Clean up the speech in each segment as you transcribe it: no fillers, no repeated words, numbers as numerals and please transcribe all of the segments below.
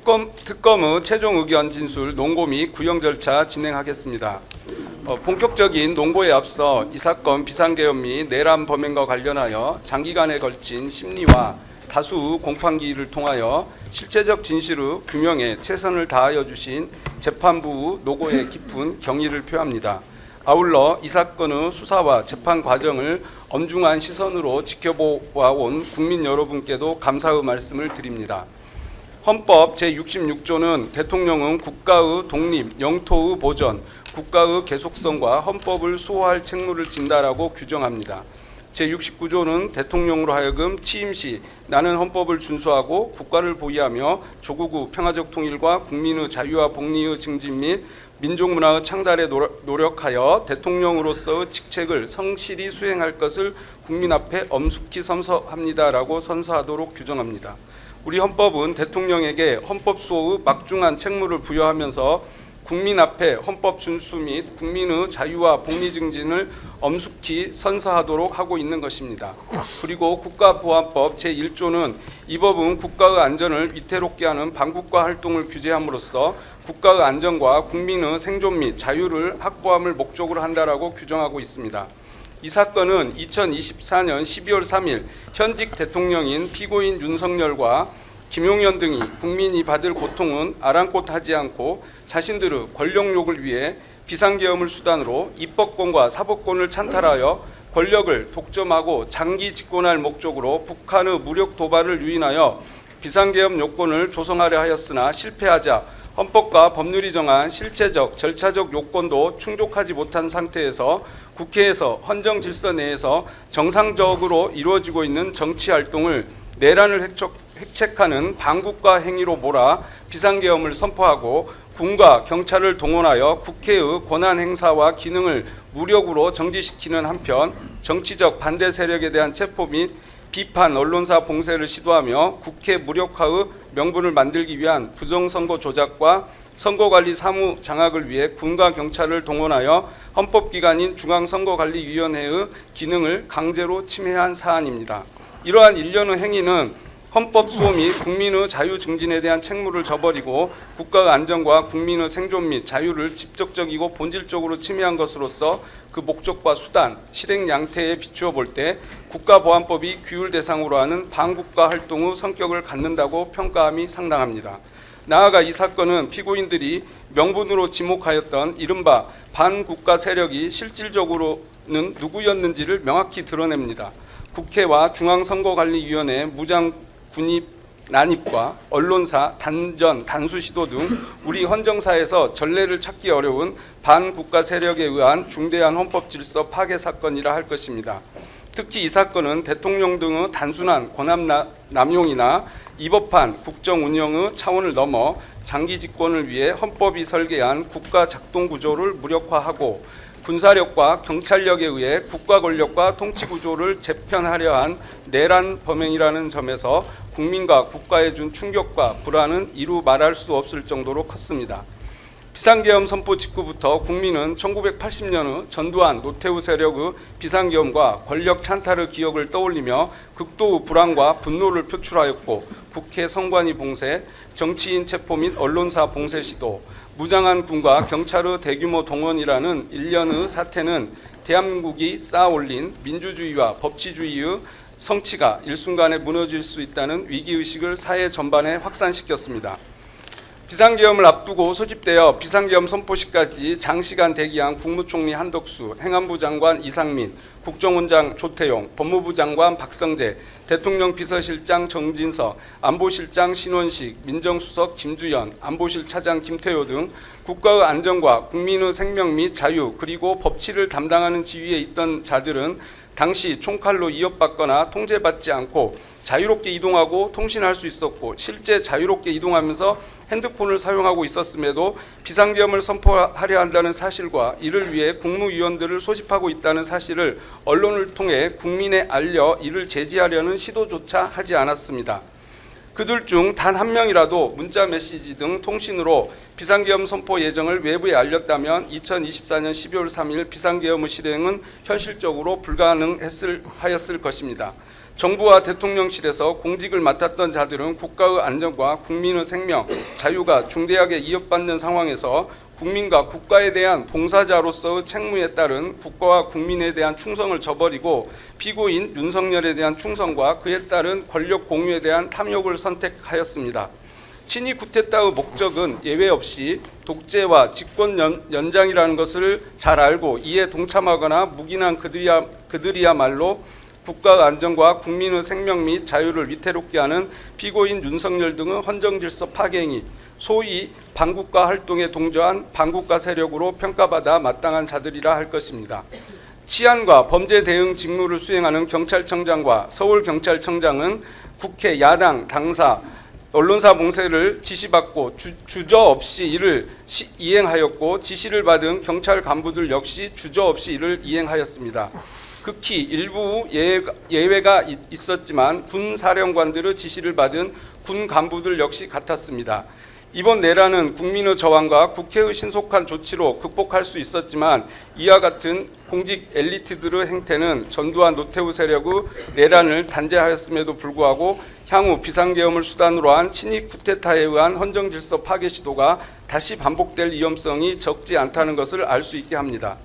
특검의 최종 의견 진술, 논고 및 구형 절차 진행하겠습니다. 본격적인 논고에 앞서 이 사건 비상계엄 및 내란 범행과 관련하여 장기간에 걸친 심리와 다수 공판기일을 통하여 실체적 진실의 규명에 최선을 다하여 주신 재판부 노고에 깊은 경의를 표합니다. 아울러 이 사건의 수사와 재판 과정을 엄중한 시선으로 지켜보아온 국민 여러분께도 감사의 말씀을 드립니다. 헌법 제66조는 대통령은 국가의 독립, 영토의 보전, 국가의 계속성과 헌법을 수호할 책무를 진다라고 규정합니다. 제69조는 대통령으로 하여금 취임 시 나는 헌법을 준수하고 국가를 보위하며 조국의 평화적 통일과 국민의 자유와 복리의 증진 및 민족문화의 창달에 노력하여 대통령으로서의 직책을 성실히 수행할 것을 국민 앞에 엄숙히 선서합니다라고 선서하도록 규정합니다. 우리 헌법은 대통령에게 헌법 수호의 막중한 책무를 부여하면서 국민 앞에 헌법 준수 및 국민의 자유와 복리 증진을 엄숙히 선서하도록 하고 있는 것입니다. 그리고 국가보안법 제1조는 이 법은 국가의 안전을 위태롭게 하는 반국가 활동을 규제함으로써 국가의 안전과 국민의 생존 및 자유를 확보함을 목적으로 한다라고 규정하고 있습니다. 이 사건은 2024년 12월 3일 현직 대통령인 피고인 윤석열과 김용현 등이 국민이 받을 고통은 아랑곳하지 않고 자신들의 권력욕을 위해 비상계엄을 수단으로 입법권과 사법권을 찬탈하여 권력을 독점하고 장기 집권할 목적으로 북한의 무력 도발을 유인하여 비상계엄 요건을 조성하려 하였으나 실패하자 헌법과 법률이 정한 실체적, 절차적 요건도 충족하지 못한 상태에서 국회에서 헌정 질서 내에서 정상적으로 이루어지고 있는 정치 활동을 내란을 획책하는 반국가 행위로 몰아 비상계엄을 선포하고 군과 경찰을 동원하여 국회의 권한 행사와 기능을 무력으로 정지시키는 한편 정치적 반대 세력에 대한 체포 및 비판 언론사 봉쇄를 시도하며 국회 무력화의 명분을 만들기 위한 부정선거 조작과 선거관리 사무 장악을 위해 군과 경찰을 동원하여 헌법기관인 중앙선거관리위원회의 기능을 강제로 침해한 사안입니다. 이러한 일련의 행위는 헌법 수호 및 국민의 자유 증진에 대한 책무를 저버리고 국가의 안전과 국민의 생존 및 자유를 직접적이고 본질적으로 침해한 것으로서 그 목적과 수단, 실행 양태에 비추어 볼 때 국가보안법이 규율 대상으로 하는 반국가 활동의 성격을 갖는다고 평가함이 상당합니다. 나아가 이 사건은 피고인들이 명분으로 지목하였던 이른바 반국가 세력이 실질적으로는 누구였는지를 명확히 드러냅니다. 국회와 중앙선거관리위원회 무장 군입, 난입과 언론사, 단전, 단수시도 등 우리 헌정사에서 전례를 찾기 어려운 반국가 세력에 의한 중대한 헌법 질서 파괴 사건이라 할 것입니다. 특히 이 사건은 대통령 등의 단순한 권한 남용이나 이법한 국정 운영의 차원을 넘어 장기 집권을 위해 헌법이 설계한 국가 작동 구조를 무력화하고 군사력과 경찰력에 의해 국가 권력과 통치 구조를 재편하려 한 내란 범행이라는 점에서 국민과 국가에 준 충격과 불안은 이루 말할 수 없을 정도로 컸습니다. 비상계엄 선포 직후부터 국민은 1980년의 전두환, 노태우 세력의 비상계엄과 권력 찬탈의 기억을 떠올리며 극도의 불안과 분노를 표출하였고 국회 선관위 봉쇄, 정치인 체포 및 언론사 봉쇄 시도, 무장한 군과 경찰의 대규모 동원이라는 일련의 사태는 대한민국이 쌓아올린 민주주의와 법치주의의 성취가 일순간에 무너질 수 있다는 위기의식을 사회 전반에 확산시켰습니다. 비상계엄을 앞두고 소집되어 비상계엄 선포시까지 장시간 대기한 국무총리 한덕수, 행안부 장관 이상민, 국정원장 조태용, 법무부 장관 박성재, 대통령 비서실장 정진석, 안보실장 신원식, 민정수석 김주연, 안보실 차장 김태효 등 국가의 안전과 국민의 생명 및 자유 그리고 법치를 담당하는 지위에 있던 자들은 당시 총칼로 이협받거나 통제받지 않고 자유롭게 이동하고 통신할 수 있었고 실제 자유롭게 이동하면서 핸드폰을 사용하고 있었음에도 비상계엄을 선포하려 한다는 사실과 이를 위해 국무위원들을 소집하고 있다는 사실을 언론을 통해 국민에 알려 이를 제지하려는 시도조차 하지 않았습니다. 그들 중 단 한 명이라도 문자 메시지 등 통신으로 비상계엄 선포 예정을 외부에 알렸다면 2024년 12월 3일 비상계엄의 실행은 현실적으로 불가능하였을 것입니다. 정부와 대통령실에서 공직을 맡았던 자들은 국가의 안전과 국민의 생명, 자유가 중대하게 위협받는 상황에서 국민과 국가에 대한 봉사자로서의 책무에 따른 국가와 국민에 대한 충성을 저버리고 피고인 윤석열에 대한 충성과 그에 따른 권력 공유에 대한 탐욕을 선택하였습니다. 친위 쿠데타의 목적은 예외 없이 독재와 집권 연장이라는 것을 잘 알고 이에 동참하거나 묵인한 그들이야말로 국가 안전과 국민의 생명 및 자유를 위태롭게 하는 피고인 윤석열 등의 헌정질서 파괴행위, 소위 반국가 활동에 동조한 반국가 세력으로 평가받아 마땅한 자들이라 할 것입니다. 치안과 범죄 대응 직무를 수행하는 경찰청장과 서울경찰청장은 국회 야당 당사 언론사 봉쇄를 지시받고 주저없이 이를 이행하였고 지시를 받은 경찰 간부들 역시 주저없이 이를 이행하였습니다. 극히 일부 예외가 있었지만 군 사령관들의 지시를 받은 군 간부들 역시 같았습니다. 이번 내란은 국민의 저항과 국회의 신속한 조치로 극복할 수 있었지만 이와 같은 공직 엘리트들의 행태는 전두환 노태우 세력의 내란을 단죄하였음에도 불구하고 향후 비상계엄을 수단으로 한 친위 쿠데타에 의한 헌정질서 파괴 시도가 다시 반복될 위험성이 적지 않다는 것을 알 수 있게 합니다.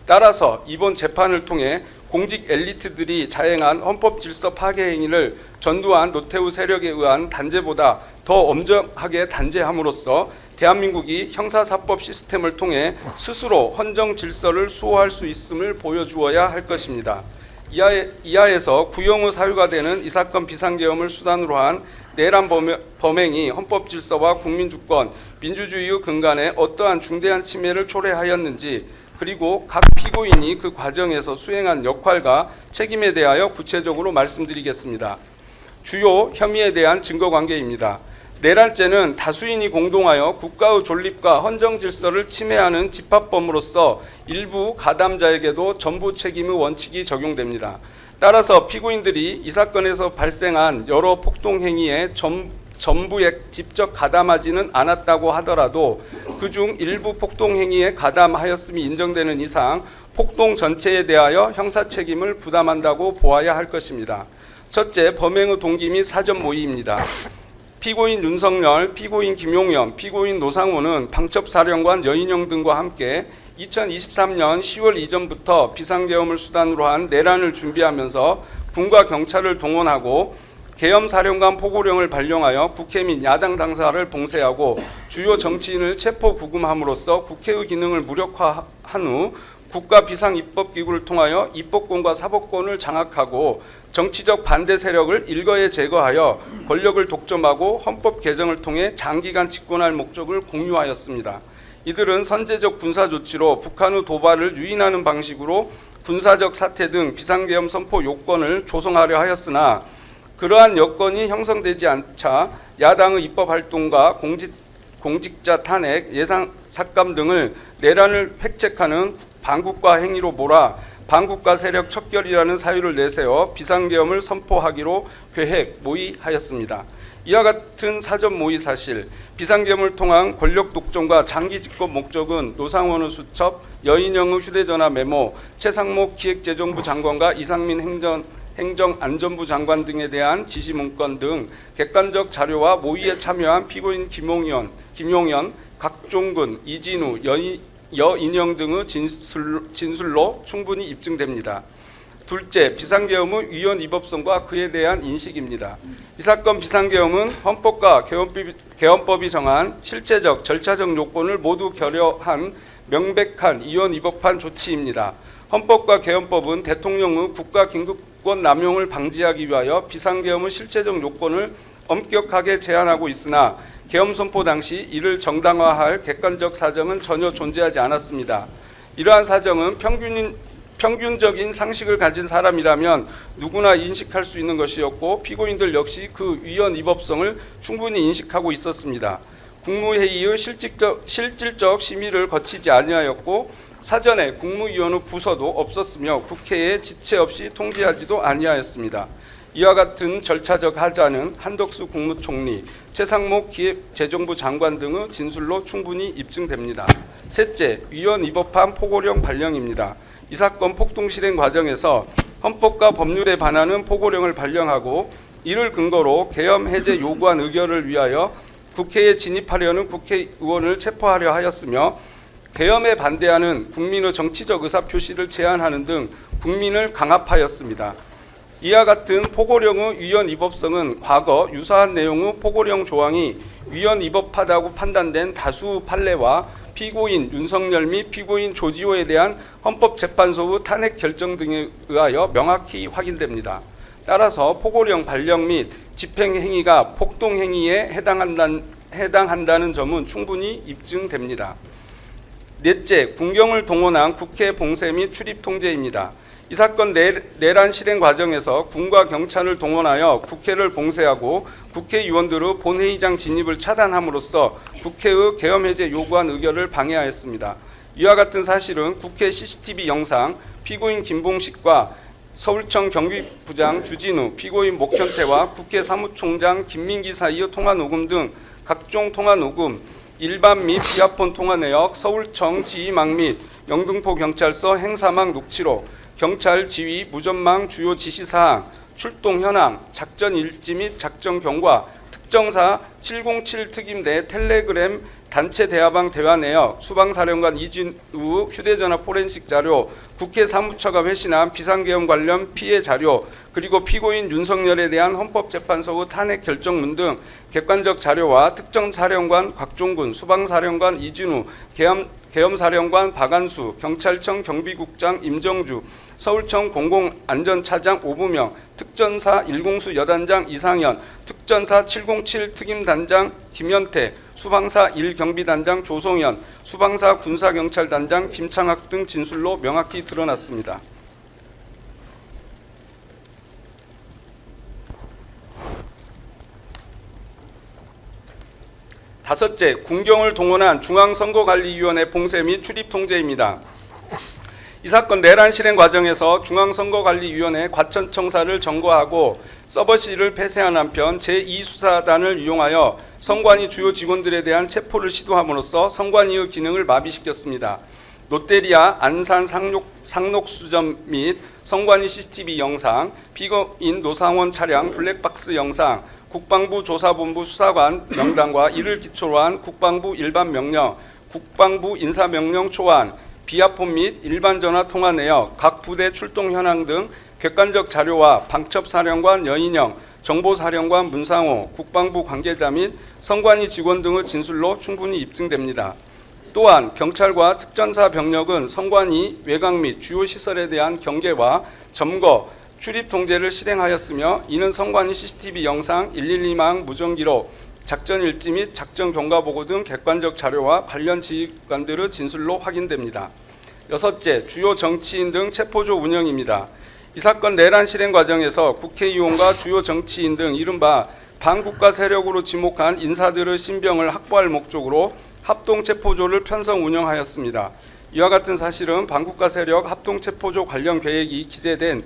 따라서 이번 재판을 통해 공직 엘리트들이 자행한 헌법질서 파괴 행위를 전두환 노태우 세력에 의한 단죄보다 더 엄정하게 단죄함으로써 대한민국이 형사사법 시스템을 통해 스스로 헌정질서를 수호할 수 있음을 보여주어야 할 것입니다. 이하에서 구형의 사유가 되는 이 사건 비상계엄을 수단으로 한 내란 범행이 헌법질서와 국민주권, 민주주의의 근간에 어떠한 중대한 침해를 초래하였는지 그리고 각 피고인이 그 과정에서 수행한 역할과 책임에 대하여 구체적으로 말씀드리겠습니다. 주요 혐의에 대한 증거관계입니다. 내란죄는 다수인이 공동하여 국가의 존립과 헌정질서를 침해하는 집합범으로서 일부 가담자에게도 전부 책임의 원칙이 적용됩니다. 따라서 피고인들이 이 사건에서 발생한 여러 폭동행위에 전부에 직접 가담하지는 않았다고 하더라도 그중 일부 폭동행위에 가담하였음이 인정되는 이상 폭동 전체에 대하여 형사책임을 부담한다고 보아야 할 것입니다. 첫째, 범행의 동기 및 사전 모의입니다. 피고인 윤석열, 피고인 김용현, 피고인 노상호는 방첩사령관 여인영 등과 함께 2023년 10월 이전부터 비상계엄을 수단으로 한 내란을 준비하면서 군과 경찰을 동원하고 계엄사령관 포고령을 발령하여 국회 및 야당 당사를 봉쇄하고 주요 정치인을 체포 구금함으로써 국회의 기능을 무력화한 후 국가 비상입법기구를 통하여 입법권과 사법권을 장악하고 정치적 반대 세력을 일거에 제거하여 권력을 독점하고 헌법 개정을 통해 장기간 집권할 목적을 공유하였습니다. 이들은 선제적 군사 조치로 북한의 도발을 유인하는 방식으로 군사적 사태 등 비상계엄 선포 요건을 조성하려 하였으나 그러한 여건이 형성되지 않자 야당의 입법활동과 공직자 탄핵, 예상 삭감 등을 내란을 획책하는 반국가 행위로 몰아 반국가 세력 척결이라는 사유를 내세워 비상계엄을 선포하기로 계획, 모의하였습니다. 이와 같은 사전 모의 사실, 비상계엄을 통한 권력 독점과 장기 집권 목적은 노상원의 수첩, 여인영의 휴대전화 메모, 최상목 기획재정부 장관과 이상민 행정안전부 장관 등에 대한 지시문건 등 객관적 자료와 모의에 참여한 피고인 김용현, 각종근, 이진우, 여인영 등의 진술로 충분히 입증됩니다. 둘째, 비상계엄의 위헌 위법성과 그에 대한 인식입니다. 이 사건 비상계엄은 헌법과 계엄법이 정한 실체적, 절차적 요건을 모두 결여한 명백한 위헌 위법한 조치입니다. 헌법과 계엄법은 대통령의 국가 긴급권 남용을 방지하기 위하여 비상계엄의 실체적 요건을 엄격하게 제한하고 있으나 계엄 선포 당시 이를 정당화할 객관적 사정은 전혀 존재하지 않았습니다. 이러한 사정은 평균적인 상식을 가진 사람이라면 누구나 인식할 수 있는 것이었고 피고인들 역시 그 위헌 위법성을 충분히 인식하고 있었습니다. 국무회의의 실질적 심의를 거치지 아니하였고 사전에 국무위원의 부서도 없었으며 국회에 지체 없이 통지하지도 아니하였습니다. 이와 같은 절차적 하자는 한덕수 국무총리, 최상목 기획재정부 장관 등의 진술로 충분히 입증됩니다. 셋째, 위헌 위법한 포고령 발령입니다. 이 사건 폭동 실행 과정에서 헌법과 법률에 반하는 포고령을 발령하고 이를 근거로 계엄 해제 요구안 의결을 위하여 국회에 진입하려는 국회의원을 체포하려 하였으며 계엄에 반대하는 국민의 정치적 의사표시를 제한하는 등 국민을 강압하였습니다. 이와 같은 포고령의 위헌 위법성은 과거 유사한 내용의 포고령 조항이 위헌 위법하다고 판단된 다수 판례와 피고인 윤석열 및 피고인 조지호에 대한 헌법재판소의 탄핵 결정 등에 의하여 명확히 확인됩니다. 따라서 포고령 발령 및 집행 행위가 폭동 행위에 해당한다는 점은 충분히 입증됩니다. 넷째, 군경을 동원한 국회 봉쇄 및 출입 통제입니다. 이 사건 내란 실행 과정에서 군과 경찰을 동원하여 국회를 봉쇄하고 국회의원들의 본회의장 진입을 차단함으로써 국회의 계엄 해제 요구안 의결을 방해하였습니다. 이와 같은 사실은 국회 CCTV 영상, 피고인 김봉식과 서울청 경비부장 주진우, 피고인 목현태와 국회 사무총장 김민기 사이의 통화 녹음 등 각종 통화 녹음, 일반 및 비아폰 통화 내역, 서울청 지휘망 및 영등포 경찰서 행사망 녹취록, 경찰 지휘 무전망 주요 지시사항, 출동 현황, 작전 일지 및 작전 경과, 특정사 707 특임대 텔레그램 단체 대화방 대화 내역, 수방사령관 이진우 휴대전화 포렌식 자료, 국회 사무처가 회신한 비상계엄 관련 피해 자료, 그리고 피고인 윤석열에 대한 헌법재판소 탄핵 결정문 등 객관적 자료와 특정사령관 곽종근, 수방사령관 이진우, 계엄사령관 박안수, 경찰청 경비국장 임정주, 서울청 공공안전차장 오부명, 특전사 1공수 여단장 이상현, 특전사 707 특임단장 김현태, 수방사 1경비단장 조성현, 수방사 군사경찰단장 김창학 등 진술로 명확히 드러났습니다. 다섯째, 군경을 동원한 중앙선거관리위원회 봉쇄 및 출입 통제입니다. 이 사건 내란 실행 과정에서 중앙선거관리위원회 과천청사를 점거하고 서버실을 폐쇄한 한편 제2수사단을 이용하여 선관위 주요 직원들에 대한 체포를 시도함으로써 선관위의 기능을 마비시켰습니다. 롯데리아 안산 상록수점 및 선관위 CCTV 영상, 피고인 노상원 차량 블랙박스 영상, 국방부 조사본부 수사관 명단과 이를 기초로 한 국방부 일반 명령, 국방부 인사명령 초안, 비아폰 및 일반 전화 통화 내역, 각 부대 출동 현황 등 객관적 자료와 방첩사령관 여인영, 정보사령관 문상호, 국방부 관계자 및 선관위 직원 등의 진술로 충분히 입증됩니다. 또한 경찰과 특전사 병력은 선관위 외곽 및 주요 시설에 대한 경계와 점거, 출입 통제를 실행하였으며 이는 선관위 CCTV 영상, 112망 무전기록, 작전 일지 및 작전 경과보고 등 객관적 자료와 관련 지휘관들의 진술로 확인됩니다. 여섯째, 주요 정치인 등 체포조 운영입니다. 이 사건 내란 실행 과정에서 국회의원과 주요 정치인 등 이른바 반국가 세력으로 지목한 인사들의 신병을 확보할 목적으로 합동체포조를 편성 운영하였습니다. 이와 같은 사실은 반국가 세력 합동체포조 관련 계획이 기재된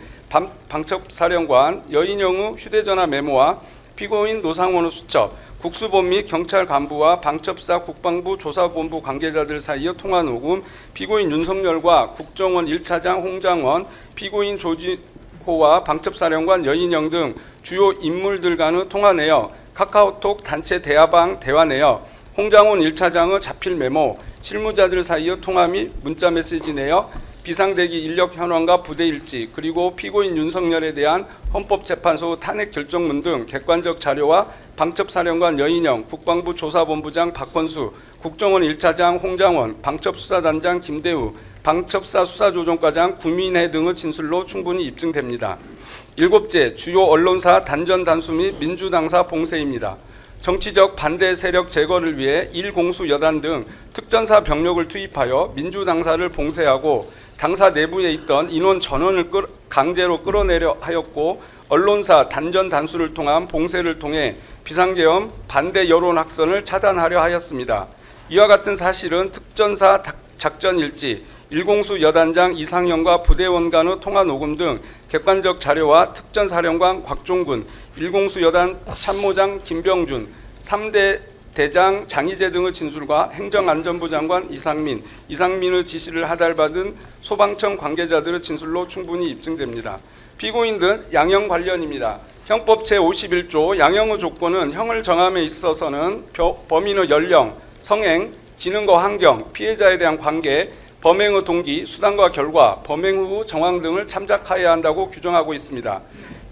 방첩사령관 여인영의 휴대전화 메모와 피고인 노상원의 수첩, 국수본 및 경찰 간부와 방첩사 국방부 조사본부 관계자들 사이의 통화 녹음, 피고인 윤석열과 국정원 1차장 홍장원, 피고인 조지호와 방첩사령관 여인영 등 주요 인물들 간의 통화 내역, 카카오톡 단체 대화방 대화 내역, 홍장원 1차장의 자필 메모, 실무자들 사이의 통화 및 문자 메시지 내역, 비상대기 인력 현황과 부대 일지, 그리고 피고인 윤석열에 대한 헌법재판소 탄핵 결정문 등 객관적 자료와 방첩사령관 여인영, 국방부 조사본부장 박헌수, 국정원 1차장 홍장원, 방첩수사단장 김대우, 방첩사 수사조정과장 구민혜 등의 진술로 충분히 입증됩니다. 일곱째, 주요 언론사 단전 단수 및 민주당사 봉쇄입니다. 정치적 반대 세력 제거를 위해 1공수 여단 등 특전사 병력을 투입하여 민주당사를 봉쇄하고 당사 내부에 있던 인원 전원을 강제로 끌어내려 하였고 언론사 단전 단수를 통한 봉쇄를 통해 비상계엄 반대 여론 확산을 차단하려 하였습니다. 이와 같은 사실은 특전사 작전 일지, 1공수 여단장 이상현과 부대원 간의 통화 녹음 등 객관적 자료와 특전사령관 곽종근, 1공수 여단 참모장 김병준, 3대 대장, 장희재 등의 진술과 행정안전부 장관 이상민의 지시를 하달받은 소방청 관계자들의 진술로 충분히 입증됩니다. 피고인들 양형 관련입니다. 형법 제51조 양형의 조건은 형을 정함에 있어서는 범인의 연령, 성행, 지능과 환경, 피해자에 대한 관계, 범행의 동기, 수단과 결과, 범행 후 정황 등을 참작하여야 한다고 규정하고 있습니다.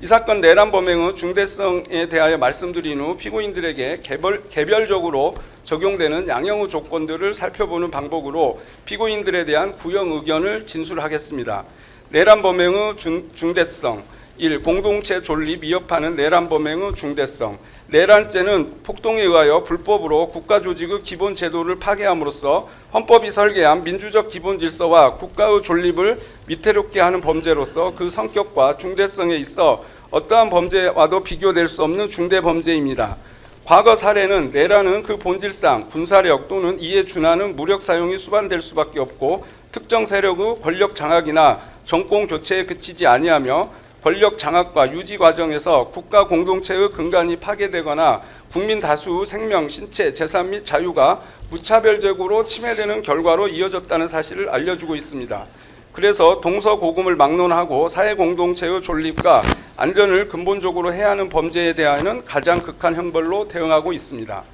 이 사건 내란 범행의 중대성에 대하여 말씀드린 후 피고인들에게 개별적으로 적용되는 양형의 조건들을 살펴보는 방법으로 피고인들에 대한 구형 의견을 진술하겠습니다. 내란 범행의 중대성 1. 공동체 존립 위협하는 내란 범행의 중대성. 내란죄는 폭동에 의하여 불법으로 국가조직의 기본 제도를 파괴함으로써 헌법이 설계한 민주적 기본 질서와 국가의 존립을 위태롭게 하는 범죄로서 그 성격과 중대성에 있어 어떠한 범죄와도 비교될 수 없는 중대 범죄입니다. 과거 사례는 내란은 그 본질상 군사력 또는 이에 준하는 무력 사용이 수반될 수밖에 없고 특정 세력의 권력 장악이나 정권 교체에 그치지 아니하며 권력 장악과 유지 과정에서 국가 공동체의 근간이 파괴되거나 국민 다수의 생명, 신체, 재산 및 자유가 무차별적으로 침해되는 결과로 이어졌다는 사실을 알려주고 있습니다. 그래서 동서고금을 막론하고 사회 공동체의 존립과 안전을 근본적으로 해하는 범죄에 대하여는 가장 극한 형벌로 대응하고 있습니다.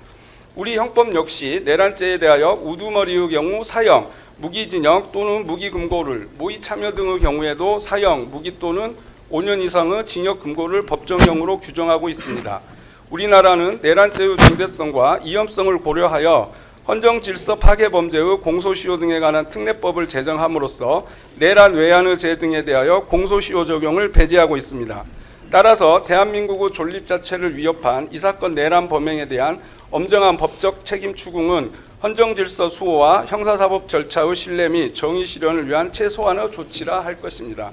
우리 형법 역시 내란죄에 대하여 우두머리의 경우 사형, 무기징역 또는 무기금고를, 모의 참여 등의 경우에도 사형, 무기 또는 5년 이상의 징역 금고를 법정형으로 규정하고 있습니다. 우리나라는 내란죄의 중대성과 위험성을 고려하여 헌정질서 파괴 범죄의 공소시효 등에 관한 특례법을 제정함으로써 내란 외환의 죄 등에 대하여 공소시효 적용을 배제하고 있습니다. 따라서 대한민국의 존립 자체를 위협한 이 사건 내란 범행에 대한 엄정한 법적 책임 추궁은 헌정질서 수호와 형사사법 절차의 신뢰 및 정의 실현을 위한 최소한의 조치라 할 것입니다.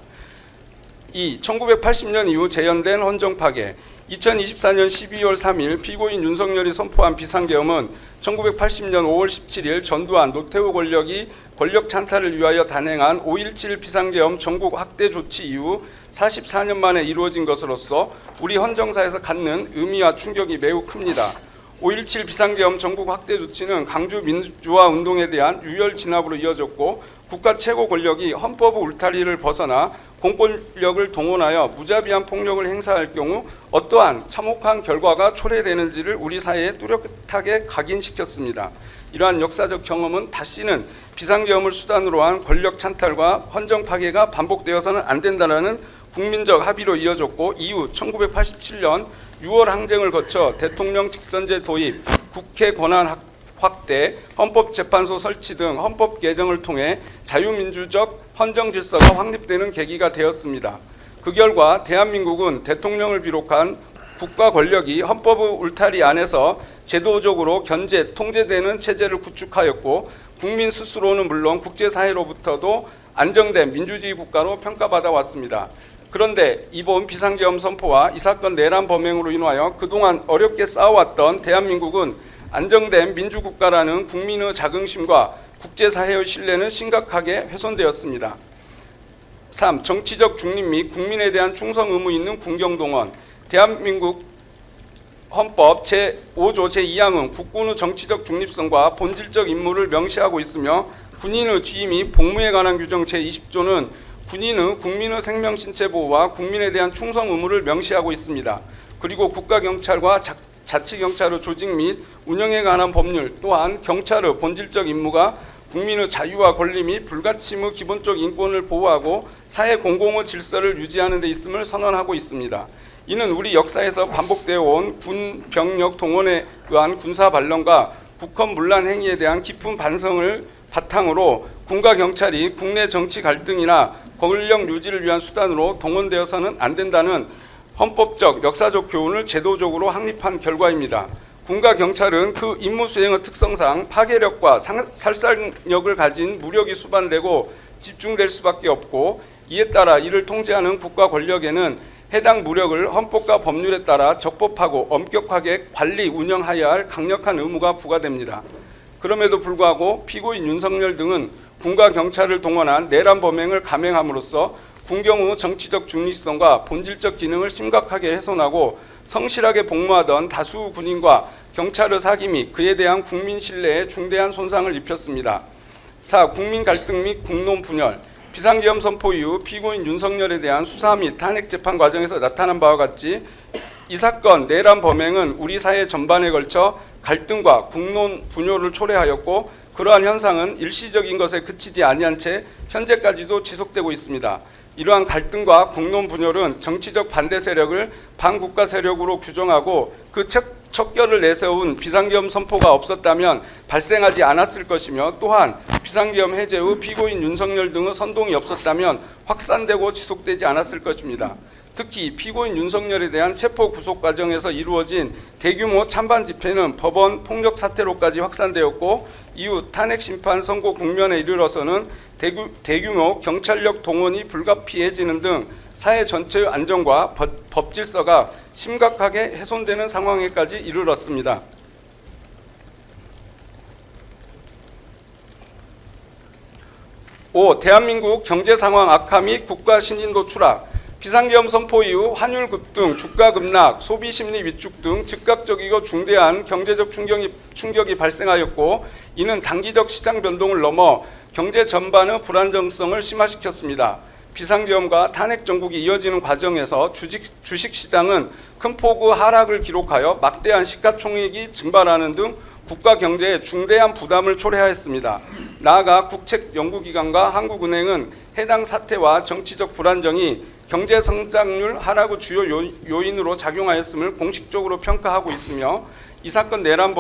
2. 1980년 이후 재현된 헌정 파괴. 2024년 12월 3일 피고인 윤석열이 선포한 비상계엄은 1980년 5월 17일 전두환, 노태우 권력이 권력 찬탈을 위하여 단행한 5.17 비상계엄 전국 확대 조치 이후 44년 만에 이루어진 것으로서 우리 헌정사에서 갖는 의미와 충격이 매우 큽니다. 5.17 비상계엄 전국 확대 조치는 강주 민주화 운동에 대한 유혈 진압으로 이어졌고 국가 최고 권력이 헌법의 울타리를 벗어나 공권력을 동원하여 무자비한 폭력을 행사할 경우 어떠한 참혹한 결과가 초래되는지를 우리 사회에 뚜렷하게 각인시켰습니다. 이러한 역사적 경험은 다시는 비상계엄을 수단으로 한 권력 찬탈과 헌정 파괴가 반복되어서는 안 된다는 국민적 합의로 이어졌고 이후 1987년 6월 항쟁을 거쳐 대통령 직선제 도입, 국회 권한 확대, 헌법재판소 설치 등 헌법 개정을 통해 자유민주적 헌정 질서가 확립되는 계기가 되었습니다. 그 결과 대한민국은 대통령을 비롯한 국가 권력이 헌법의 울타리 안에서 제도적으로 견제, 통제되는 체제를 구축하였고 국민 스스로는 물론 국제사회로부터도 안정된 민주주의 국가로 평가받아 왔습니다. 그런데 이번 비상계엄 선포와 이 사건 내란 범행으로 인하여 그동안 어렵게 쌓아왔던 대한민국은 안정된 민주국가라는 국민의 자긍심과 국제사회의 신뢰는 심각하게 훼손되었습니다. 3. 정치적 중립 및 국민에 대한 충성 의무 있는 군경동원. 대한민국 헌법 제5조 제2항은 국군의 정치적 중립성과 본질적 임무를 명시하고 있으며 군인의 지휘 및 복무에 관한 규정 제20조는 군인은 국민의 생명 신체 보호와 국민에 대한 충성 의무를 명시하고 있습니다. 그리고 국가경찰과 자치경찰의 조직 및 운영에 관한 법률 또한 경찰의 본질적 임무가 국민의 자유와 권리 및 불가침의 기본적 인권을 보호하고 사회 공공의 질서를 유지하는 데 있음을 선언하고 있습니다. 이는 우리 역사에서 반복되어 온 군 병력 동원에 의한 군사 반론과 국헌 문란 행위에 대한 깊은 반성을 바탕으로 군과 경찰이 국내 정치 갈등이나 권력 유지를 위한 수단으로 동원되어서는 안 된다는 헌법적, 역사적 교훈을 제도적으로 확립한 결과입니다. 군과 경찰은 그 임무 수행의 특성상 파괴력과 살상력을 가진 무력이 수반되고 집중될 수밖에 없고 이에 따라 이를 통제하는 국가 권력에는 해당 무력을 헌법과 법률에 따라 적법하고 엄격하게 관리, 운영하여야 할 강력한 의무가 부과됩니다. 그럼에도 불구하고 피고인 윤석열 등은 군과 경찰을 동원한 내란 범행을 감행함으로써 군경의 정치적 중립성과 본질적 기능을 심각하게 훼손하고 성실하게 복무하던 다수 군인과 경찰의 사기 및 그에 대한 국민 신뢰에 중대한 손상을 입혔습니다. 4. 국민 갈등 및 국론 분열. 비상계엄 선포 이후 피고인 윤석열에 대한 수사 및 탄핵 재판 과정에서 나타난 바와 같이 이 사건 내란 범행은 우리 사회 전반에 걸쳐 갈등과 국론 분열을 초래하였고, 그러한 현상은 일시적인 것에 그치지 아니한 채 현재까지도 지속되고 있습니다. 이러한 갈등과 국론 분열은 정치적 반대 세력을 반국가 세력으로 규정하고 그 척결을 내세운 비상계엄 선포가 없었다면 발생하지 않았을 것이며, 또한 비상계엄 해제 후 피고인 윤석열 등의 선동이 없었다면 확산되고 지속되지 않았을 것입니다. 특히 피고인 윤석열에 대한 체포 구속 과정에서 이루어진 대규모 찬반 집회는 법원 폭력 사태로까지 확산되었고, 이후 탄핵 심판 선고 국면에 이르러서는 대규모 경찰력 동원이 불가피해지는 등 사회 전체의 안정과 법 질서가 심각하게 훼손되는 상황에까지 이르렀습니다. 5. 대한민국 경제 상황 악화 및 국가 신인도 추락. 비상계엄 선포 이후 환율 급등, 주가 급락, 소비 심리 위축 등 즉각적이고 중대한 경제적 충격이 발생하였고, 이는 단기적 시장 변동을 넘어 경제 전반의 불안정성을 심화시켰습니다. 비상계엄과 탄핵 정국이 이어지는 과정에서 주식 시장은 큰 폭의 하락을 기록하여 막대한 시가총액이 증발하는 등 국가 경제에 중대한 부담을 초래하였습니다. 나아가 국책연구기관과 한국은행은 해당 사태와 정치적 불안정이 경제 성장률 하락의 주요 요인으로 작용하였음을 공식적으로 평가하고 있으며, 이 사건 내란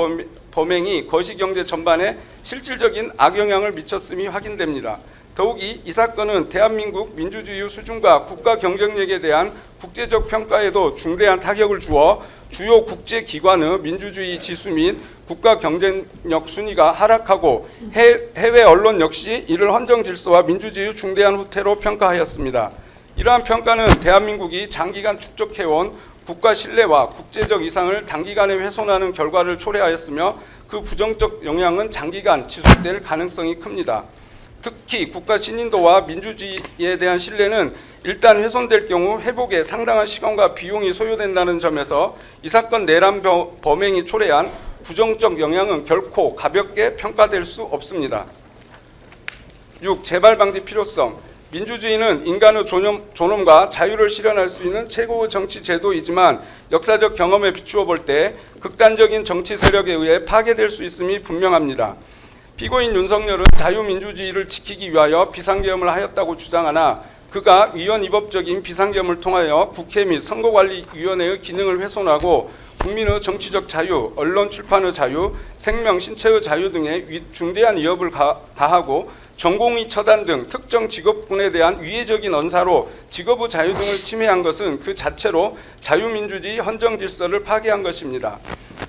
범행이 거시경제 전반에 실질적인 악영향을 미쳤음이 확인됩니다. 더욱이 이 사건은 대한민국 민주주의 수준과 국가 경쟁력에 대한 국제적 평가에도 중대한 타격을 주어 주요 국제기관의 민주주의 지수 및 국가 경쟁력 순위가 하락하고, 해외 언론 역시 이를 헌정 질서와 민주주의의 중대한 후퇴로 평가하였습니다. 이러한 평가는 대한민국이 장기간 축적해온 국가 신뢰와 국제적 이상을 단기간에 훼손하는 결과를 초래하였으며, 그 부정적 영향은 장기간 지속될 가능성이 큽니다. 특히 국가 신인도와 민주주의에 대한 신뢰는 일단 훼손될 경우 회복에 상당한 시간과 비용이 소요된다는 점에서 이 사건 내란 범행이 초래한 부정적 영향은 결코 가볍게 평가될 수 없습니다. 6. 재발 방지 필요성. 민주주의는 인간의 존엄과 자유를 실현할 수 있는 최고의 정치 제도이지만, 역사적 경험에 비추어 볼 때 극단적인 정치 세력에 의해 파괴될 수 있음이 분명합니다. 피고인 윤석열은 자유민주주의를 지키기 위하여 비상계엄을 하였다고 주장하나, 그가 위헌위법적인 비상계엄을 통하여 국회 및 선거관리위원회의 기능을 훼손하고 국민의 정치적 자유, 언론 출판의 자유, 생명, 신체의 자유 등에 중대한 위협을 가하고 전공의 처단 등 특정 직업군에 대한 위해적인 언사로 직업의 자유 등을 침해한 것은 그 자체로 자유민주주의 헌정 질서를 파괴한 것입니다.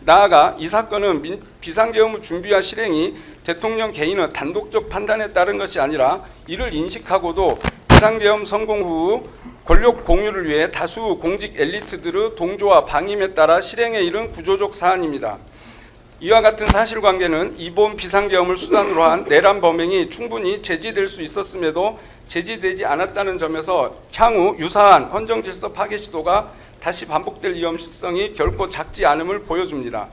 나아가 이 사건은 비상계엄의 준비와 실행이 대통령 개인의 단독적 판단에 따른 것이 아니라, 이를 인식하고도 비상계엄 성공 후 권력 공유를 위해 다수 공직 엘리트들의 동조와 방임에 따라 실행에 이른 구조적 사안입니다. 이와 같은 사실관계는 이번 비상계엄을 수단으로 한 내란 범행이 충분히 제지될 수 있었음에도 제지되지 않았다는 점에서 향후 유사한 헌정질서 파괴 시도가 다시 반복될 위험성이 결코 작지 않음을 보여줍니다.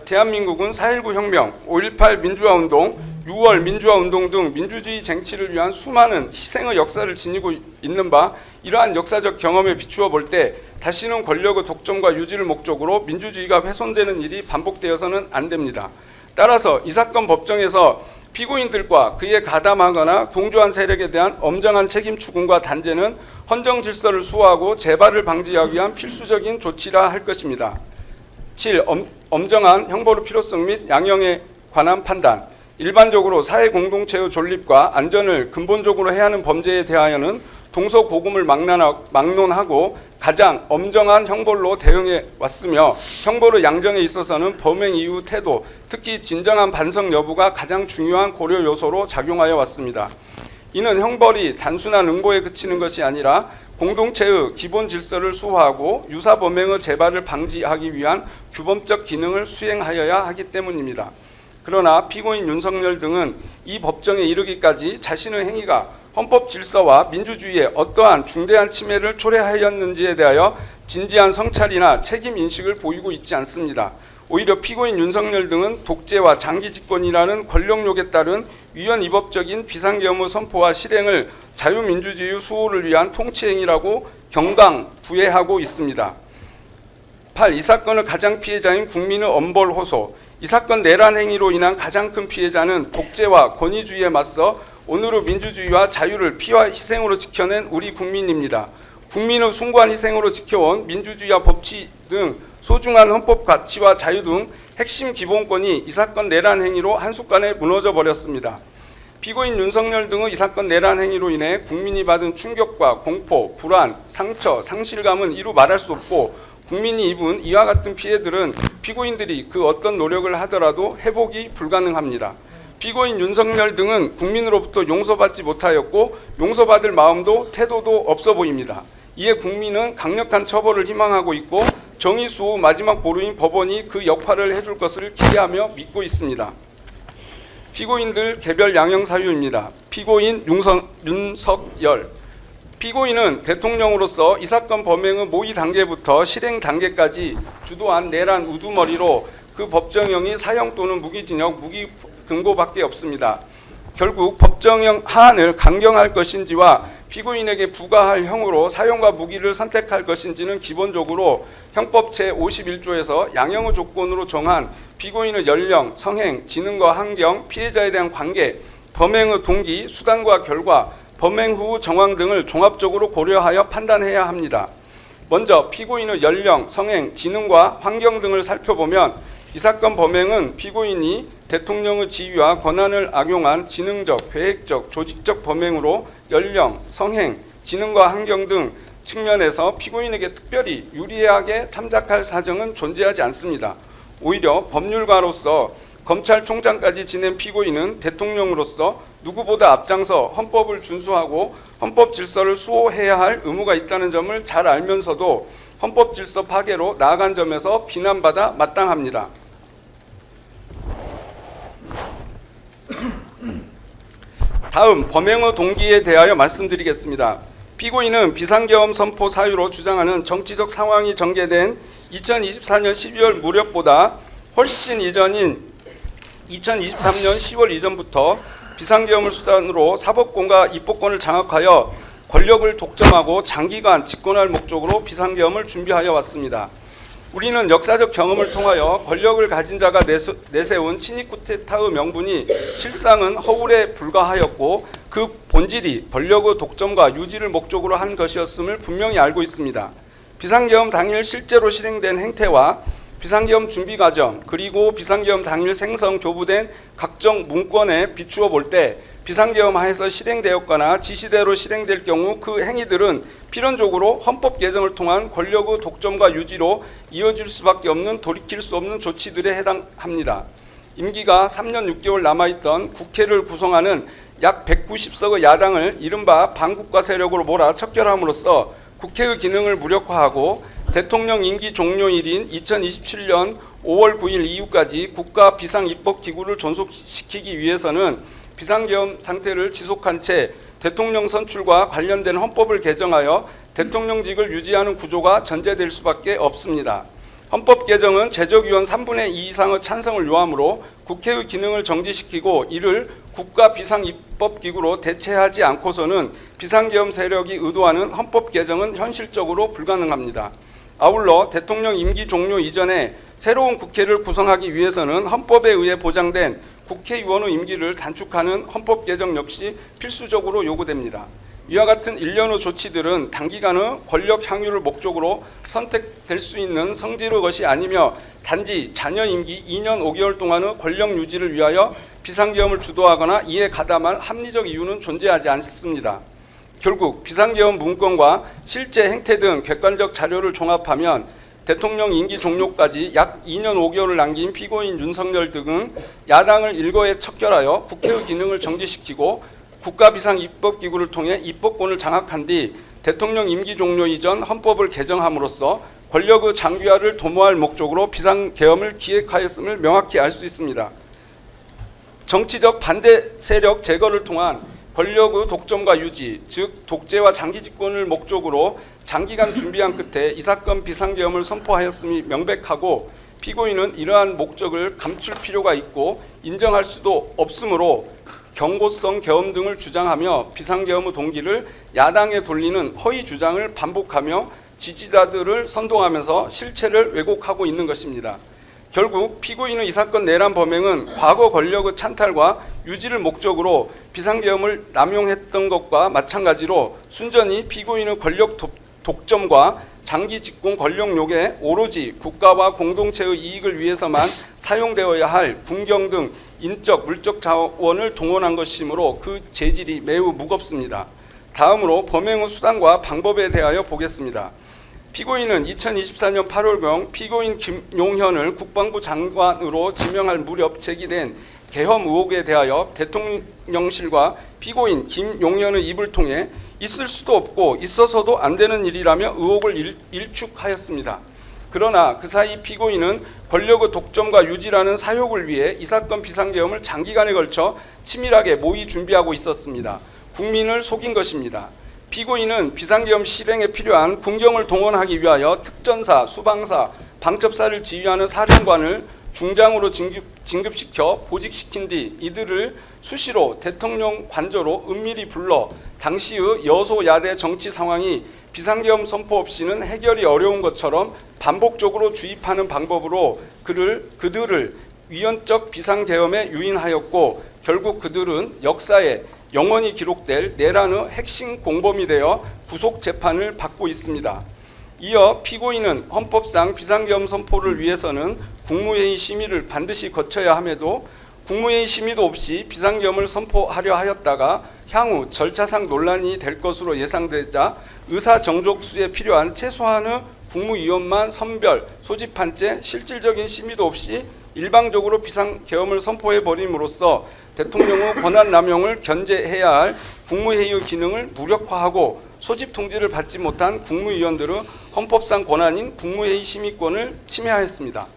대한민국은 4.19 혁명, 5.18 민주화운동, 6월 민주화운동 등 민주주의 쟁취를 위한 수많은 희생의 역사를 지니고 있는 바, 이러한 역사적 경험에 비추어 볼 때 다시는 권력의 독점과 유지를 목적으로 민주주의가 훼손되는 일이 반복되어서는 안 됩니다. 따라서 이 사건 법정에서 피고인들과 그에 가담하거나 동조한 세력에 대한 엄정한 책임 추궁과 단죄는 헌정 질서를 수호하고 재발을 방지하기 위한 필수적인 조치라 할 것입니다. 7. 엄정한 형벌의 필요성 및 양형에 관한 판단. 일반적으로 사회 공동체의 존립과 안전을 근본적으로 해하는 범죄에 대하여는 동서고금을 막론하고 가장 엄정한 형벌로 대응해 왔으며, 형벌의 양정에 있어서는 범행 이후 태도, 특히 진정한 반성 여부가 가장 중요한 고려 요소로 작용하여 왔습니다. 이는 형벌이 단순한 응보에 그치는 것이 아니라 공동체의 기본 질서를 수호하고 유사 범행의 재발을 방지하기 위한 규범적 기능을 수행하여야 하기 때문입니다. 그러나 피고인 윤석열 등은 이 법정에 이르기까지 자신의 행위가 헌법 질서와 민주주의에 어떠한 중대한 침해를 초래하였는지에 대하여 진지한 성찰이나 책임 인식을 보이고 있지 않습니다. 오히려 피고인 윤석열 등은 독재와 장기 집권이라는 권력욕에 따른 위헌위법적인 비상계엄의 선포와 실행을 자유민주주의 수호를 위한 통치행위라고 경강부회하고 있습니다. 8. 이 사건의 가장 피해자인 국민의 엄벌 호소. 이 사건 내란 행위로 인한 가장 큰 피해자는 독재와 권위주의에 맞서 오늘의 민주주의와 자유를 피와 희생으로 지켜낸 우리 국민입니다. 국민의 숭고한 희생으로 지켜온 민주주의와 법치 등 소중한 헌법 가치와 자유 등 핵심 기본권이 이 사건 내란 행위로 한순간에 무너져 버렸습니다. 피고인 윤석열 등의 이 사건 내란 행위로 인해 국민이 받은 충격과 공포, 불안, 상처, 상실감은 이루 말할 수 없고 국민이 입은 이와 같은 피해들은 피고인들이 그 어떤 노력을 하더라도 회복이 불가능합니다. 피고인 윤석열 등은 국민으로부터 용서받지 못하였고 용서받을 마음도 태도도 없어 보입니다. 이에 국민은 강력한 처벌을 희망하고 있고 정의 수호 마지막 보루인 법원이 그 역할을 해줄 것을 기대하며 믿고 있습니다. 피고인들 개별 양형 사유입니다. 피고인 윤석열. 피고인은 대통령으로서 이 사건 범행의 모의 단계부터 실행 단계까지 주도한 내란 우두머리로 그 법정형이 사형 또는 무기징역, 무기금고밖에 없습니다. 결국 법정형 하한을 강경할 것인지와 피고인에게 부과할 형으로 사형과 무기를 선택할 것인지는 기본적으로 형법 제51조에서 양형의 조건으로 정한 피고인의 연령, 성행, 지능과 환경, 피해자에 대한 관계, 범행의 동기, 수단과 결과, 범행 후 정황 등을 종합적으로 고려하여 판단해야 합니다. 먼저 피고인의 연령, 성행, 지능과 환경 등을 살펴보면 이 사건 범행은 피고인이 대통령의 지위와 권한을 악용한 지능적, 계획적, 조직적 범행으로 연령, 성행, 지능과 환경 등 측면에서 피고인에게 특별히 유리하게 참작할 사정은 존재하지 않습니다. 오히려 법률가로서 검찰총장까지 지낸 피고인은 대통령으로서 누구보다 앞장서 헌법을 준수하고 헌법 질서를 수호해야 할 의무가 있다는 점을 잘 알면서도 헌법 질서 파괴로 나아간 점에서 비난받아 마땅합니다. 다음 범행의 동기에 대하여 말씀드리겠습니다. 피고인은 비상계엄 선포 사유로 주장하는 정치적 상황이 전개된 2024년 12월 무렵보다 훨씬 이전인 2023년 10월 이전부터 비상계엄을 수단으로 사법권과 입법권을 장악하여 권력을 독점하고 장기간 집권할 목적으로 비상계엄을 준비하여 왔습니다. 우리는 역사적 경험을 통하여 권력을 가진 자가 내세운 친위 쿠데타의 명분이 실상은 허울에 불과하였고 그 본질이 권력의 독점과 유지를 목적으로 한 것이었음을 분명히 알고 있습니다. 비상계엄 당일 실제로 실행된 행태와 비상계엄 준비 과정 그리고 비상계엄 당일 생성 교부된 각종 문건에 비추어 볼 때 비상계엄 하에서 실행되었거나 지시대로 실행될 경우 그 행위들은 필연적으로 헌법 개정을 통한 권력의 독점과 유지로 이어질 수밖에 없는 돌이킬 수 없는 조치들에 해당합니다. 임기가 3년 6개월 남아있던 국회를 구성하는 약 190석의 야당을 이른바 반국가 세력으로 몰아 척결함으로써 국회의 기능을 무력화하고 대통령 임기 종료일인 2027년 5월 9일 이후까지 국가 비상입법기구를 존속시키기 위해서는 비상계엄 상태를 지속한 채 대통령 선출과 관련된 헌법을 개정하여 대통령직을 유지하는 구조가 전제될 수밖에 없습니다. 헌법 개정은 제적위원 3분의 2 이상의 찬성을 요하므로 국회의 기능을 정지시키고 이를 국가 비상입법기구로 대체하지 않고서는 비상계엄 세력이 의도하는 헌법 개정은 현실적으로 불가능합니다. 아울러 대통령 임기 종료 이전에 새로운 국회를 구성하기 위해서는 헌법에 의해 보장된 국회의원의 임기를 단축하는 헌법 개정 역시 필수적으로 요구됩니다. 이와 같은 일련의 조치들은 단기간의 권력 향유를 목적으로 선택될 수 있는 성질의 것이 아니며 단지 자녀 임기 2년 5개월 동안의 권력 유지를 위하여 비상계엄을 주도하거나 이에 가담할 합리적 이유는 존재하지 않습니다. 결국 비상계엄 문건과 실제 행태 등 객관적 자료를 종합하면 대통령 임기 종료까지 약 2년 5개월을 남긴 피고인 윤석열 등은 야당을 일거에 척결하여 국회의 기능을 정지시키고 국가비상입법기구를 통해 입법권을 장악한 뒤 대통령 임기 종료 이전 헌법을 개정함으로써 권력의 장기화를 도모할 목적으로 비상계엄을 기획하였음을 명확히 알 수 있습니다. 정치적 반대 세력 제거를 통한 권력의 독점과 유지, 즉 독재와 장기 집권을 목적으로 장기간 준비한 끝에 이 사건 비상계엄을 선포하였음이 명백하고 피고인은 이러한 목적을 감출 필요가 있고 인정할 수도 없으므로 경고성 계엄 등을 주장하며 비상계엄의 동기를 야당에 돌리는 허위 주장을 반복하며 지지자들을 선동하면서 실체를 왜곡하고 있는 것입니다. 결국 피고인의 이 사건 내란 범행은 과거 권력의 찬탈과 유지를 목적으로 비상계엄을 남용했던 것과 마찬가지로 순전히 피고인의 권력 독점과 장기 집권 권력욕에 오로지 국가와 공동체의 이익을 위해서만 사용되어야 할 군경 등 인적, 물적 자원을 동원한 것이므로 그 재질이 매우 무겁습니다. 다음으로 범행의 수단과 방법에 대하여 보겠습니다. 피고인은 2024년 8월경 피고인 김용현을 국방부 장관으로 지명할 무렵 제기된 계엄 의혹에 대하여 대통령실과 피고인 김용현의 입을 통해 있을 수도 없고 있어서도 안 되는 일이라며 의혹을 일축하였습니다. 그러나 그 사이 피고인은 권력의 독점과 유지라는 사욕을 위해 이 사건 비상계엄을 장기간에 걸쳐 치밀하게 모의 준비하고 있었습니다. 국민을 속인 것입니다. 피고인은 비상계엄 실행에 필요한 군경을 동원하기 위하여 특전사, 수방사, 방첩사를 지휘하는 사령관을 중장으로 진급시켜 보직시킨 뒤 이들을 수시로 대통령 관저로 은밀히 불러 당시의 여소야대 정치 상황이 비상계엄 선포 없이는 해결이 어려운 것처럼 반복적으로 주입하는 방법으로 그들을 위헌적 비상계엄에 유인하였고 결국 그들은 역사에 영원히 기록될 내란의 핵심 공범이 되어 구속 재판을 받고 있습니다. 이어 피고인은 헌법상 비상계엄 선포를 위해서는 국무회의 심의를 반드시 거쳐야 함에도 국무회의 심의도 없이 비상계엄을 선포하려 하였다가 향후 절차상 논란이 될 것으로 예상되자 의사정족수에 필요한 최소한의 국무위원만 선별, 소집한 채 실질적인 심의도 없이 일방적으로 비상계엄을 선포해버림으로써 대통령의 권한남용을 견제해야 할 국무회의의 기능을 무력화하고 소집 통지를 받지 못한 국무위원들의 헌법상 권한인 국무회의 심의권을 침해하였습니다.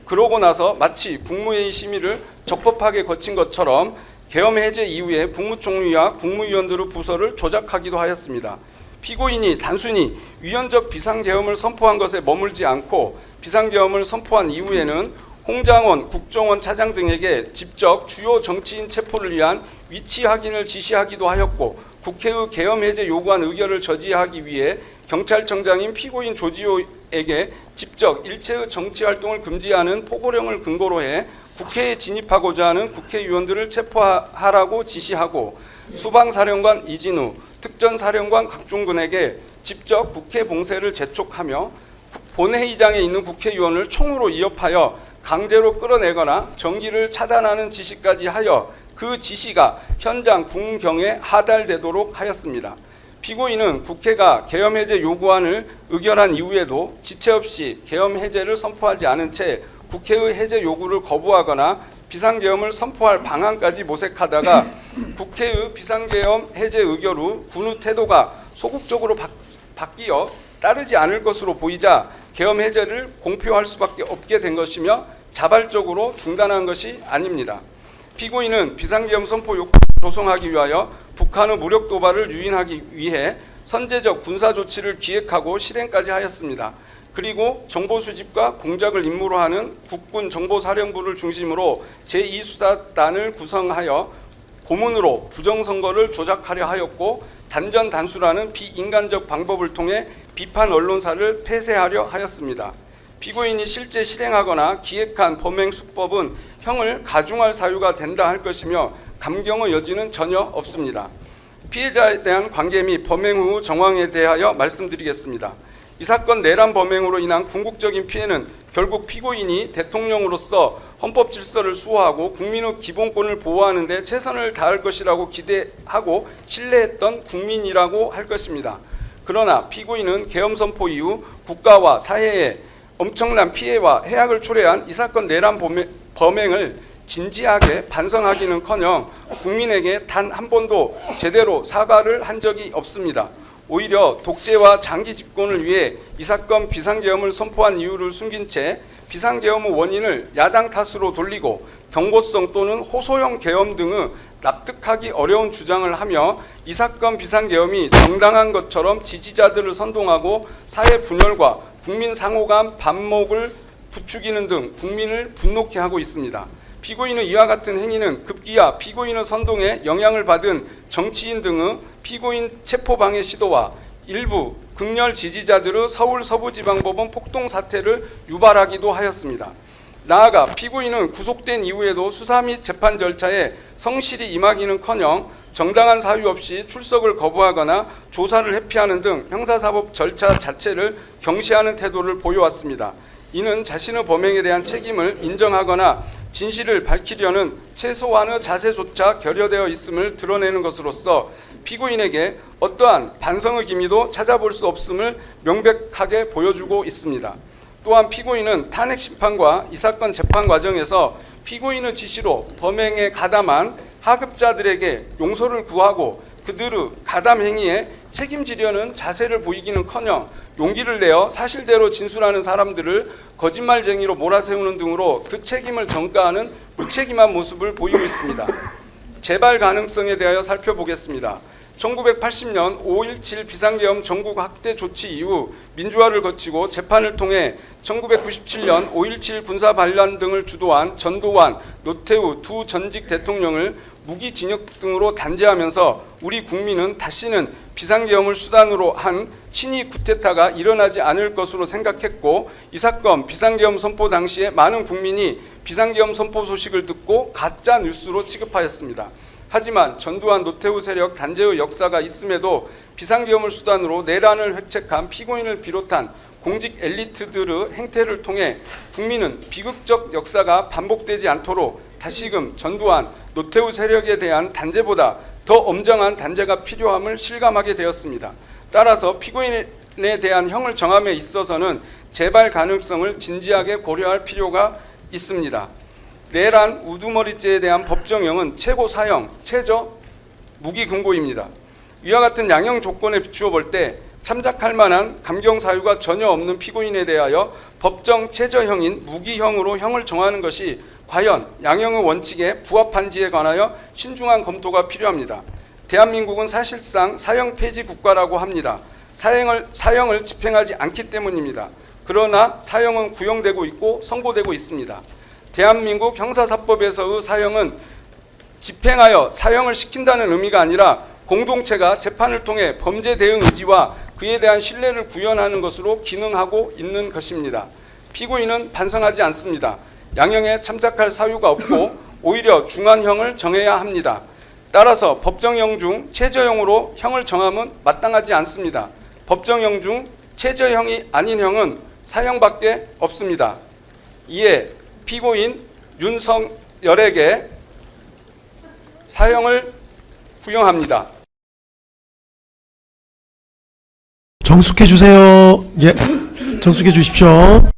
그러고 나서 마치 국무회의 심의를 적법하게 거친 것처럼 계엄 해제 이후에 국무총리와 국무위원들의 부서를 조작하기도 하였습니다. 피고인이 단순히 위헌적 비상계엄을 선포한 것에 머물지 않고 비상계엄을 선포한 이후에는 홍장원 국정원 차장 등에게 직접 주요 정치인 체포를 위한 위치 확인을 지시하기도 하였고 국회의 계엄 해제 요구안 의결을 저지하기 위해 경찰청장인 피고인 조지호에게 직접 일체의 정치활동을 금지하는 포고령을 근거로 해 국회에 진입하고자 하는 국회의원들을 체포하라고 지시하고 수방사령관 이진우, 특전사령관 각종군에게 직접 국회 봉쇄를 재촉하며 본회의장에 있는 국회의원을 총으로 위협하여 강제로 끌어내거나 정기를 차단하는 지시까지 하여 그 지시가 현장 군경에 하달되도록 하였습니다. 피고인은 국회가 계엄 해제 요구안을 의결한 이후에도 지체 없이 계엄 해제를 선포하지 않은 채 국회의 해제 요구를 거부하거나 비상계엄을 선포할 방안까지 모색하다가 국회의 비상계엄 해제 의결 후 군의 태도가 소극적으로 바뀌어 따르지 않을 것으로 보이자 계엄 해제를 공표할 수밖에 없게 된 것이며 자발적으로 중단한 것이 아닙니다. 피고인은 비상계엄 선포 요건을 조성하기 위하여 북한의 무력 도발을 유인하기 위해 선제적 군사 조치를 기획하고 실행까지 하였습니다. 그리고 정보 수집과 공작을 임무로 하는 국군 정보사령부를 중심으로 제2수사단을 구성하여 고문으로 부정선거를 조작하려 하였고 단전단수라는 비인간적 방법을 통해 비판 언론사를 폐쇄하려 하였습니다. 피고인이 실제 실행하거나 기획한 범행 수법은 형을 가중할 사유가 된다 할 것이며 감경의 여지는 전혀 없습니다. 피해자에 대한 관계 및 범행 후 정황에 대하여 말씀드리겠습니다. 이 사건 내란 범행으로 인한 궁극적인 피해는 결국 피고인이 대통령으로서 헌법 질서를 수호하고 국민의 기본권을 보호하는 데 최선을 다할 것이라고 기대하고 신뢰했던 국민이라고 할 것입니다. 그러나 피고인은 계엄 선포 이후 국가와 사회에 엄청난 피해와 해악을 초래한 이 사건 내란 범행을 진지하게 반성하기는커녕 국민에게 단 한 번도 제대로 사과를 한 적이 없습니다. 오히려 독재와 장기 집권을 위해 이 사건 비상계엄을 선포한 이유를 숨긴 채 비상계엄의 원인을 야당 탓으로 돌리고 경고성 또는 호소형 계엄 등의 납득하기 어려운 주장을 하며 이 사건 비상계엄이 정당한 것처럼 지지자들을 선동하고 사회 분열과 국민 상호간 반목을 부추기는 등 국민을 분노케 하고 있습니다. 피고인의 이와 같은 행위는 급기야 피고인의 선동에 영향을 받은 정치인 등의 피고인 체포 방해 시도와 일부 극렬 지지자들의 서울 서부지방법원 폭동 사태를 유발하기도 하였습니다. 나아가 피고인은 구속된 이후에도 수사 및 재판 절차에 성실히 임하기는커녕 정당한 사유 없이 출석을 거부하거나 조사를 회피하는 등 형사사법 절차 자체를 경시하는 태도를 보여왔습니다. 이는 자신의 범행에 대한 책임을 인정하거나 진실을 밝히려는 최소한의 자세조차 결여되어 있음을 드러내는 것으로서 피고인에게 어떠한 반성의 기미도 찾아볼 수 없음을 명백하게 보여주고 있습니다. 또한 피고인은 탄핵 심판과 이 사건 재판 과정에서 피고인의 지시로 범행에 가담한 하급자들에게 용서를 구하고 그들의 가담 행위에 책임지려는 자세를 보이기는커녕 용기를 내어 사실대로 진술하는 사람들을 거짓말쟁이로 몰아세우는 등으로 그 책임을 전가하는 무책임한 모습을 보이고 있습니다. 재발 가능성에 대하여 살펴보겠습니다. 1980년 5.17 비상계엄 전국 확대 조치 이후 민주화를 거치고 재판을 통해 1997년 5.17 군사 반란 등을 주도한 전두환, 노태우 두 전직 대통령을 무기징역 등으로 단죄하면서 우리 국민은 다시는 비상계엄을 수단으로 한 친위 쿠데타가 일어나지 않을 것으로 생각했고, 이 사건 비상계엄 선포 당시에 많은 국민이 비상계엄 선포 소식을 듣고 가짜 뉴스로 취급하였습니다. 하지만 전두환 노태우 세력 단죄의 역사가 있음에도 비상계엄을 수단으로 내란을 획책한 피고인을 비롯한 공직 엘리트들의 행태를 통해 국민은 비극적 역사가 반복되지 않도록 다시금 전두환 노태우 세력에 대한 단죄보다 더 엄정한 단죄가 필요함을 실감하게 되었습니다. 따라서 피고인에 대한 형을 정함에 있어서는 재발 가능성을 진지하게 고려할 필요가 있습니다. 내란 우두머리죄에 대한 법정형은 최고 사형, 최저 무기금고입니다. 이와 같은 양형 조건에 비추어 볼 때 참작할 만한 감경 사유가 전혀 없는 피고인에 대하여 법정 최저형인 무기형으로 형을 정하는 것이 과연 양형의 원칙에 부합한지에 관하여 신중한 검토가 필요합니다. 대한민국은 사실상 사형 폐지 국가라고 합니다. 사형을 집행하지 않기 때문입니다. 그러나 사형은 구형되고 있고 선고되고 있습니다. 대한민국 형사사법에서의 사형은 집행하여 사형을 시킨다는 의미가 아니라 공동체가 재판을 통해 범죄 대응 의지와 그에 대한 신뢰를 구현하는 것으로 기능하고 있는 것입니다. 피고인은 반성하지 않습니다. 양형에 참작할 사유가 없고 오히려 중한형을 정해야 합니다. 따라서 법정형 중 최저형으로 형을 정함은 마땅하지 않습니다. 법정형 중 최저형이 아닌 형은 사형밖에 없습니다. 이에 피고인 윤석열에게 사형을 구형합니다. 정숙해 주세요. 예, 정숙해 주십시오.